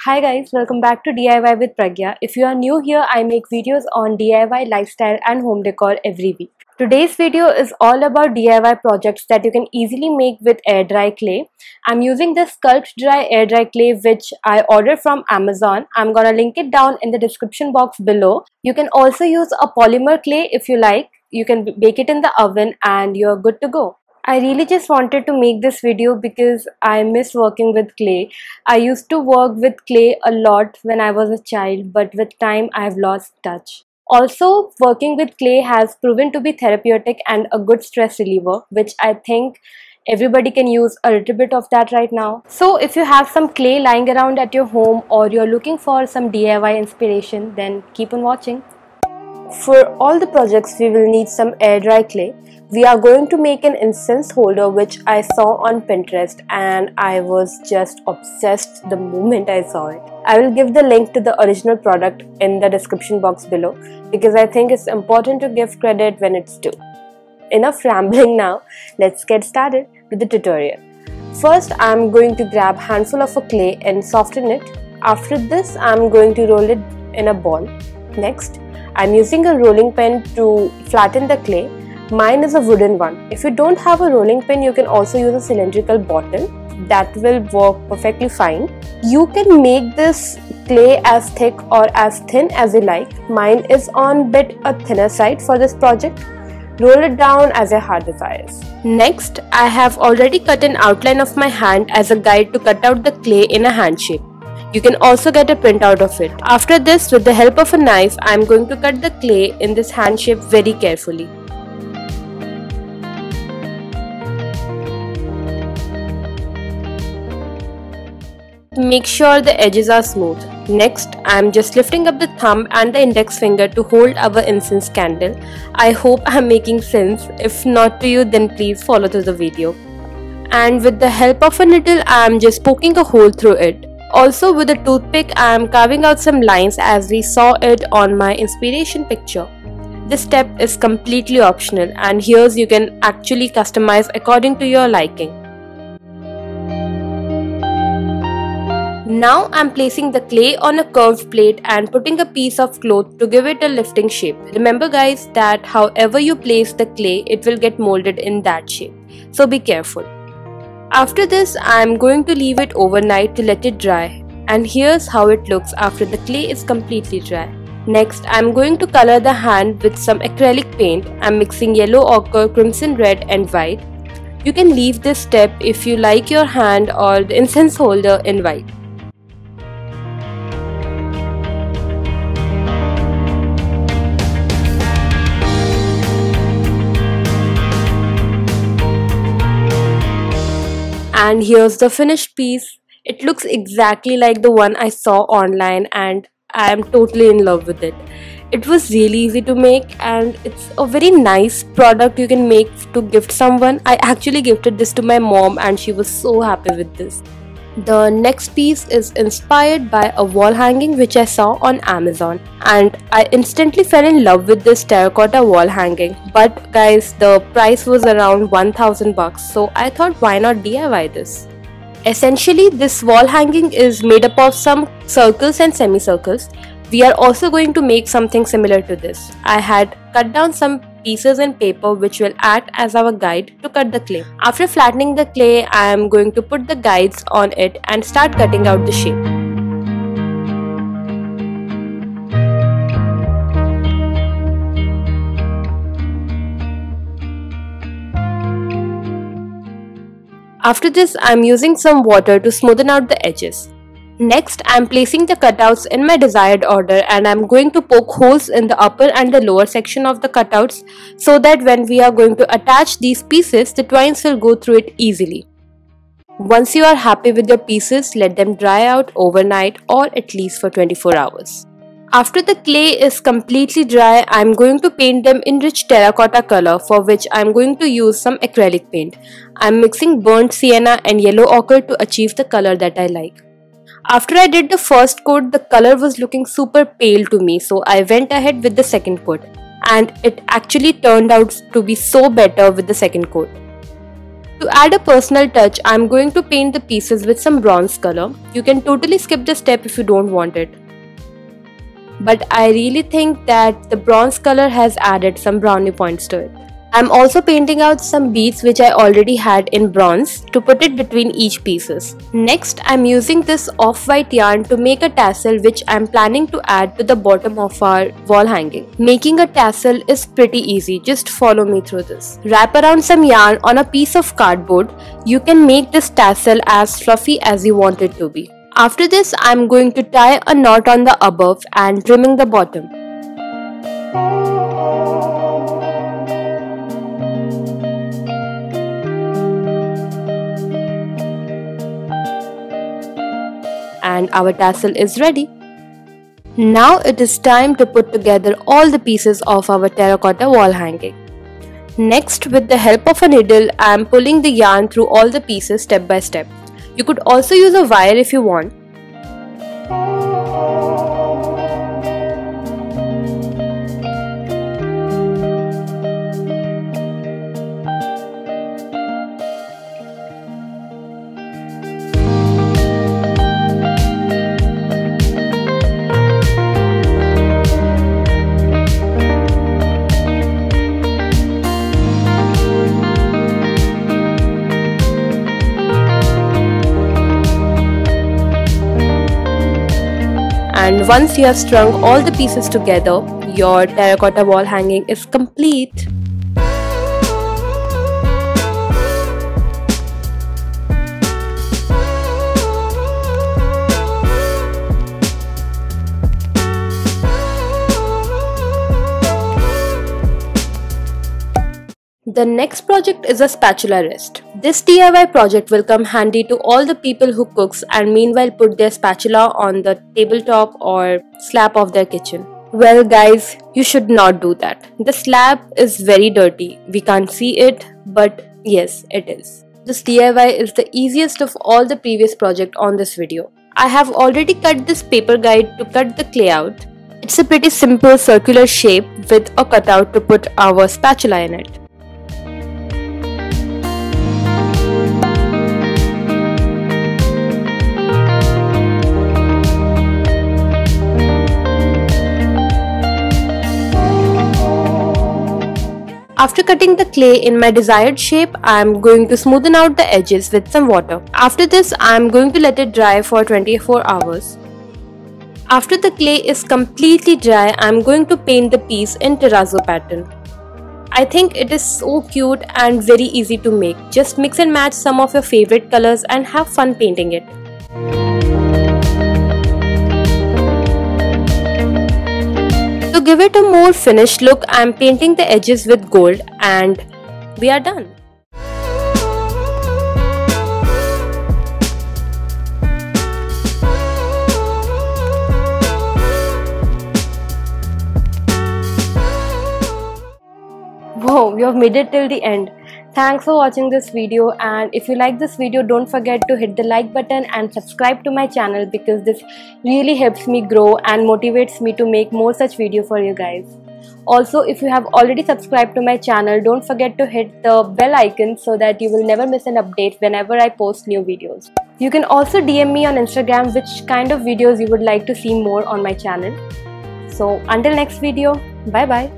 Hi guys, welcome back to DIY with Pragya. If you are new here, I make videos on DIY, lifestyle and home decor every week. Today's video is all about DIY projects that you can easily make with air dry clay. I'm using this Sculpt Dry air dry clay which I ordered from Amazon. I'm gonna link it down in the description box below. You can also use a polymer clay if you like. You can bake it in the oven and you're good to go. I really just wanted to make this video because I miss working with clay. I used to work with clay a lot when I was a child, but with time I have lost touch. Also, working with clay has proven to be therapeutic and a good stress reliever, which I think everybody can use a little bit of that right now. So if you have some clay lying around at your home or you're looking for some DIY inspiration, then keep on watching. For all the projects we will need some air dry clay. We are going to make an incense holder which I saw on Pinterest and I was just obsessed the moment I saw it. I will give the link to the original product in the description box below because I think it's important to give credit when it's due. Enough rambling now, let's get started with the tutorial. First, I'm going to grab a handful of a clay and soften it. After this, I'm going to roll it in a ball. Next, I'm using a rolling pin to flatten the clay. Mine is a wooden one. If you don't have a rolling pin, you can also use a cylindrical bottle. That will work perfectly fine. You can make this clay as thick or as thin as you like. Mine is on bit a thinner side for this project. Roll it down as your heart desires. Next, I have already cut an outline of my hand as a guide to cut out the clay in a hand shape. You can also get a printout of it. After this, with the help of a knife, I am going to cut the clay in this hand shape very carefully. Make sure the edges are smooth. Next, I am just lifting up the thumb and the index finger to hold our incense candle. I hope I am making sense. If not to you, then please follow through the video. And with the help of a needle, I am just poking a hole through it. Also with a toothpick, I am carving out some lines as we saw it on my inspiration picture. This step is completely optional and here you can actually customize according to your liking. Now I'm placing the clay on a curved plate and putting a piece of cloth to give it a lifting shape. Remember guys that however you place the clay, it will get molded in that shape. So be careful. After this, I am going to leave it overnight to let it dry. And here's how it looks after the clay is completely dry. Next, I am going to color the hand with some acrylic paint. I am mixing yellow ochre, crimson red and white. You can leave this step if you like your hand or the incense holder in white. And here's the finished piece. It looks exactly like the one I saw online and I am totally in love with it. It was really easy to make and it's a very nice product you can make to gift someone. I actually gifted this to my mom and she was so happy with this. The next piece is inspired by a wall hanging which I saw on Amazon and I instantly fell in love with this terracotta wall hanging, but guys, the price was around 1000 bucks, so I thought why not DIY this. Essentially, this wall hanging is made up of some circles and semicircles. We are also going to make something similar to this. I had cut down some pieces in paper which will act as our guide to cut the clay. After flattening the clay, I am going to put the guides on it and start cutting out the shape. After this, I am using some water to smoothen out the edges. Next, I am placing the cutouts in my desired order and I am going to poke holes in the upper and the lower section of the cutouts so that when we are going to attach these pieces, the twines will go through it easily. Once you are happy with your pieces, let them dry out overnight or at least for 24 hours. After the clay is completely dry, I am going to paint them in rich terracotta color for which I am going to use some acrylic paint. I am mixing burnt sienna and yellow ochre to achieve the color that I like. After I did the first coat, the color was looking super pale to me, so I went ahead with the second coat and it actually turned out to be so better with the second coat. To add a personal touch, I am going to paint the pieces with some bronze color. You can totally skip this step if you don't want it. But I really think that the bronze color has added some brownie points to it. I'm also painting out some beads which I already had in bronze to put it between each pieces. Next, I'm using this off-white yarn to make a tassel which I'm planning to add to the bottom of our wall hanging. Making a tassel is pretty easy, just follow me through this. Wrap around some yarn on a piece of cardboard. You can make this tassel as fluffy as you want it to be. After this, I'm going to tie a knot on the above and trimming the bottom. And our tassel is ready. Now it is time to put together all the pieces of our terracotta wall hanging. Next, with the help of a needle, I am pulling the yarn through all the pieces step by step. You could also use a wire if you want. And once you have strung all the pieces together, your terracotta wall hanging is complete. The next project is a spatula rest. This DIY project will come handy to all the people who cooks and meanwhile put their spatula on the tabletop or slab of their kitchen. Well guys, you should not do that. The slab is very dirty. We can't see it, but yes, it is. This DIY is the easiest of all the previous project on this video. I have already cut this paper guide to cut the clay out. It's a pretty simple circular shape with a cutout to put our spatula in it. After cutting the clay in my desired shape, I am going to smoothen out the edges with some water. After this, I am going to let it dry for 24 hours. After the clay is completely dry, I am going to paint the piece in terrazzo pattern. I think it is so cute and very easy to make. Just mix and match some of your favorite colors and have fun painting it. To give it a more finished look, I am painting the edges with gold and we are done. Wow, you have made it till the end. Thanks for watching this video, and if you like this video, don't forget to hit the like button and subscribe to my channel because this really helps me grow and motivates me to make more such videos for you guys. Also, if you have already subscribed to my channel, don't forget to hit the bell icon so that you will never miss an update whenever I post new videos. You can also DM me on Instagram which kind of videos you would like to see more on my channel. So until next video, bye bye.